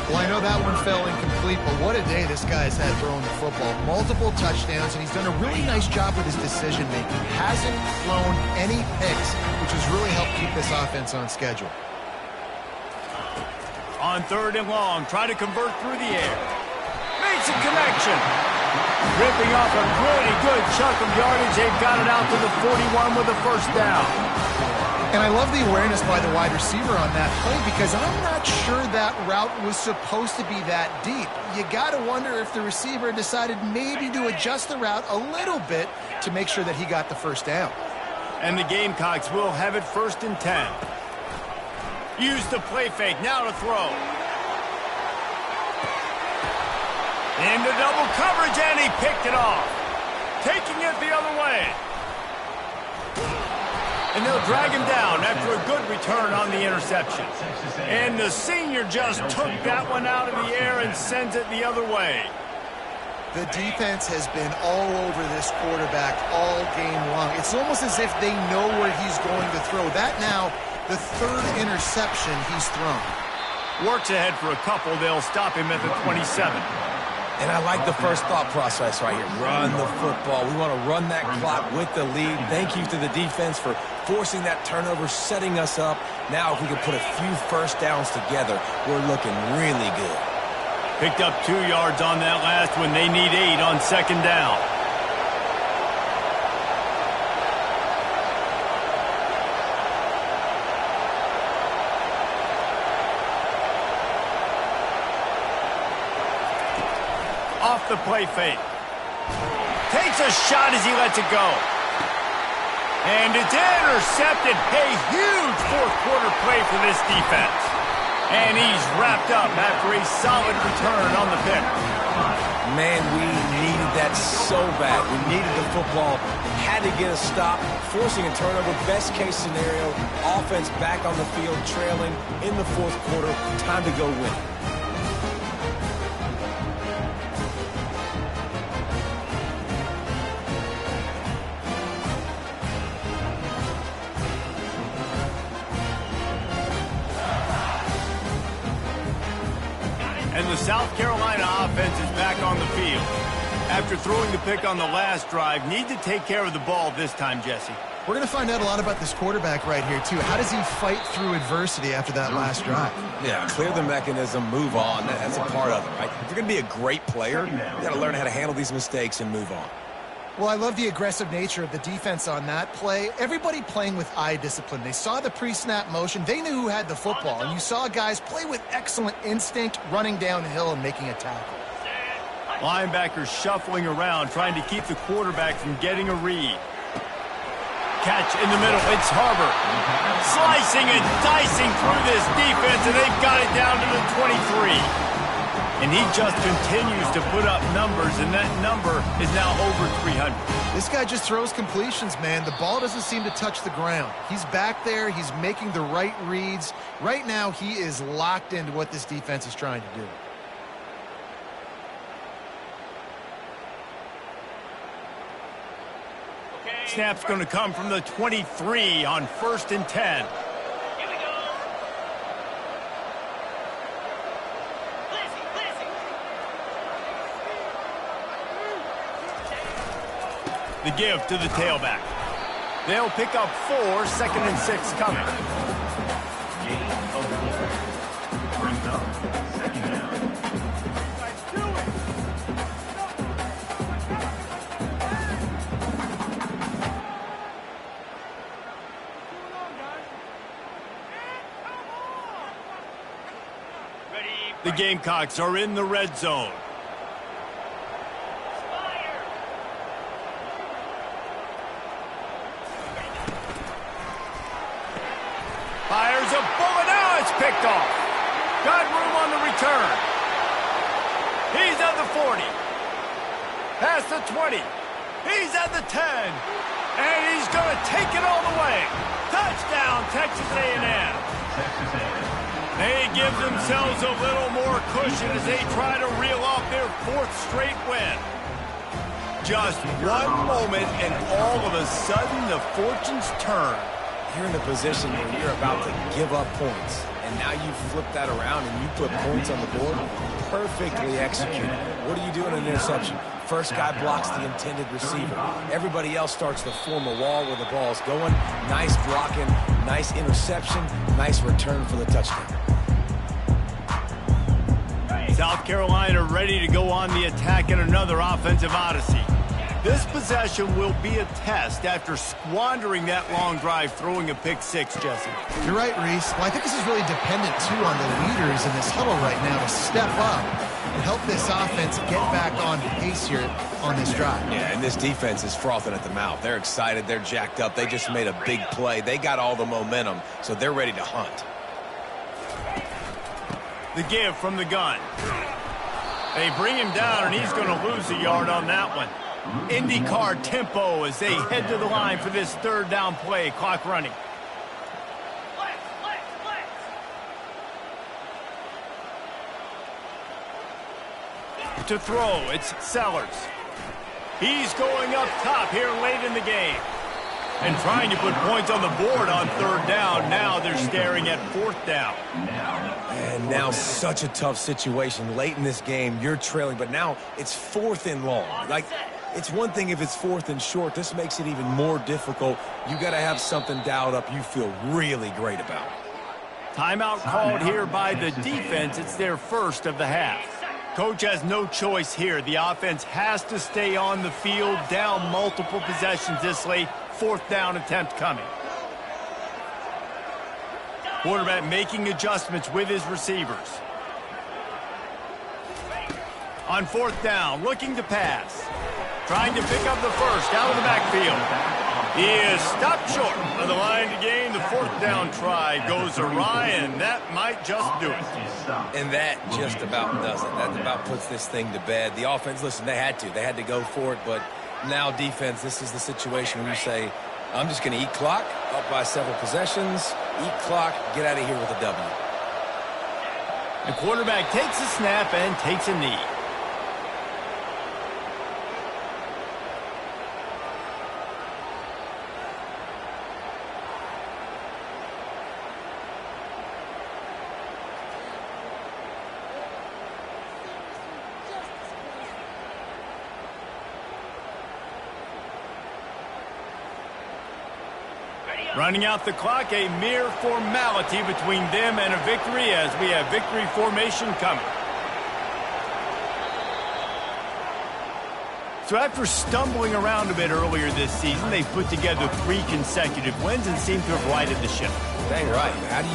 Well, I know that one fell incomplete, but what a day this guy's had throwing the football. Multiple touchdowns, and he's done a really nice job with his decision-making. Hasn't thrown any picks, which has really helped keep this offense on schedule. On 3rd and long, try to convert through the air. Makes a connection. Ripping off a pretty good chunk of yardage. They've got it out to the 41 with a first down. And I love the awareness by the wide receiver on that play because I'm not sure that route was supposed to be that deep. You got to wonder if the receiver decided maybe to adjust the route a little bit to make sure that he got the first down. And the Gamecocks will have it 1st and 10. Use the play fake, now to throw. Into double coverage, and he picked it off. Taking it the other way. And they'll drag him down after a good return on the interception. And the senior just took that one out of the air and sends it the other way. The defense has been all over this quarterback all game long. It's almost as if they know where he's going to throw. That now, the 3rd interception he's thrown. Works ahead for a couple. They'll stop him at the 27. And I like the first thought process right here. Run the football. We want to run that clock with the lead. Thank you to the defense for forcing that turnover, setting us up. Now if we can put a few first downs together, we're looking really good. Picked up 2 yards on that last one. They need 8 on second down. Off the play fake. Takes a shot as he lets it go. And it's intercepted. A huge fourth quarter play for this defense. And he's wrapped up after a solid return on the pick. Man, we needed that so bad. We needed the football. Had to get a stop. Forcing a turnover. Best case scenario. Offense back on the field, trailing in the fourth quarter. Time to go win. And the South Carolina offense is back on the field. After throwing the pick on the last drive, need to take care of the ball this time, Jesse. We're going to find out a lot about this quarterback right here, too. How does he fight through adversity after that last drive? Yeah, clear the mechanism, move on. That's a part of it, right? If you're going to be a great player, you got to learn how to handle these mistakes and move on. Well, I love the aggressive nature of the defense on that play. Everybody playing with eye discipline. They saw the pre-snap motion. They knew who had the football. And you saw guys play with excellent instinct, running downhill and making a tackle. Linebackers shuffling around, trying to keep the quarterback from getting a read. Catch in the middle. It's Harbor. Slicing and dicing through this defense, and they've got it down to the 23. And he just continues to put up numbers, and that number is now over 300. This guy just throws completions, man. The ball doesn't seem to touch the ground. He's back there. He's making the right reads. Right now, he is locked into what this defense is trying to do. Snap's going to come from the 23 on 1st and 10. The give to the tailback. They'll pick up 4, 2nd and 6 coming. Gain of 4. Brings up 2nd down. The Gamecocks are in the red zone. Fires a bullet. Now it's picked off. Got room on the return. He's at the 40. Past the 20. He's at the 10. And he's going to take it all the way. Touchdown, Texas A&M. They give themselves a little more cushion as they try to reel off their 4th straight win. Just one moment, and all of a sudden, the fortunes turn. You're in a position where you're about to give up points, and now you flip that around and you put points on the board. Perfectly executed. What do you do in an interception? First guy blocks the intended receiver. Everybody else starts to form a wall where the ball's going. Nice blocking, nice interception, nice return for the touchdown. South Carolina ready to go on the attack in another offensive odyssey. This possession will be a test after squandering that long drive throwing a pick 6, Jesse. You're right, Reese. Well, I think this is really dependent, too, on the leaders in this huddle right now to step up and help this offense get back on pace here on this drive. Yeah, and this defense is frothing at the mouth. They're excited. They're jacked up. They just made a big play. They got all the momentum, so they're ready to hunt. The give from the gun. They bring him down, and he's going to lose a yard on that one. IndyCar tempo as they head to the line for this 3rd down play. Clock running. To throw, it's Sellers. He's going up top here late in the game. And trying to put points on the board on third down. Now they're staring at fourth down. And now such a tough situation. Late in this game, you're trailing, but now it's fourth and long. Like, it's one thing if it's fourth and short. This makes it even more difficult. You got to have something dialed up you feel really great about. Timeout called here by the defense. It's their first of the half. Coach has no choice here. The offense has to stay on the field, down multiple possessions this late. Fourth down attempt coming. Quarterback making adjustments with his receivers. On fourth down, looking to pass. Trying to pick up the first out of the backfield. He is stopped short on the line to gain. The fourth down try goes awry, and that might just do it. And that just about does it. That about puts this thing to bed. The offense, listen, they had to go for it, but now defense, this is the situation where you say, I'm just going to eat clock, up by several possessions, eat clock, get out of here with a W. The quarterback takes a snap and takes a knee. Running out the clock, a mere formality between them and a victory as we have victory formation coming. So after stumbling around a bit earlier this season, they've put together 3 consecutive wins and seem to have righted the ship. Dang right. How do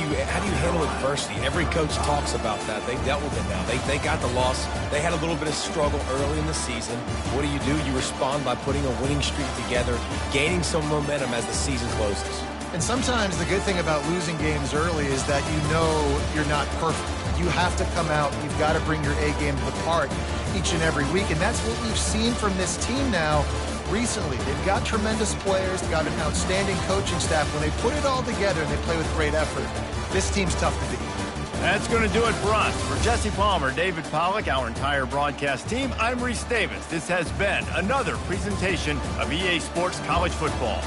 you handle adversity? Every coach talks about that. They dealt with it now. They got the loss. They had a little bit of struggle early in the season. What do? You respond by putting a winning streak together, gaining some momentum as the season closes. And sometimes the good thing about losing games early is that you know you're not perfect. You have to come out. You've got to bring your A game to the part each and every week. And that's what we've seen from this team now recently. They've got tremendous players. They've got an outstanding coaching staff. When they put it all together and they play with great effort, this team's tough to beat. That's going to do it for us. For Jesse Palmer, David Pollack, our entire broadcast team, I'm Reese Davis. This has been another presentation of EA Sports College Football.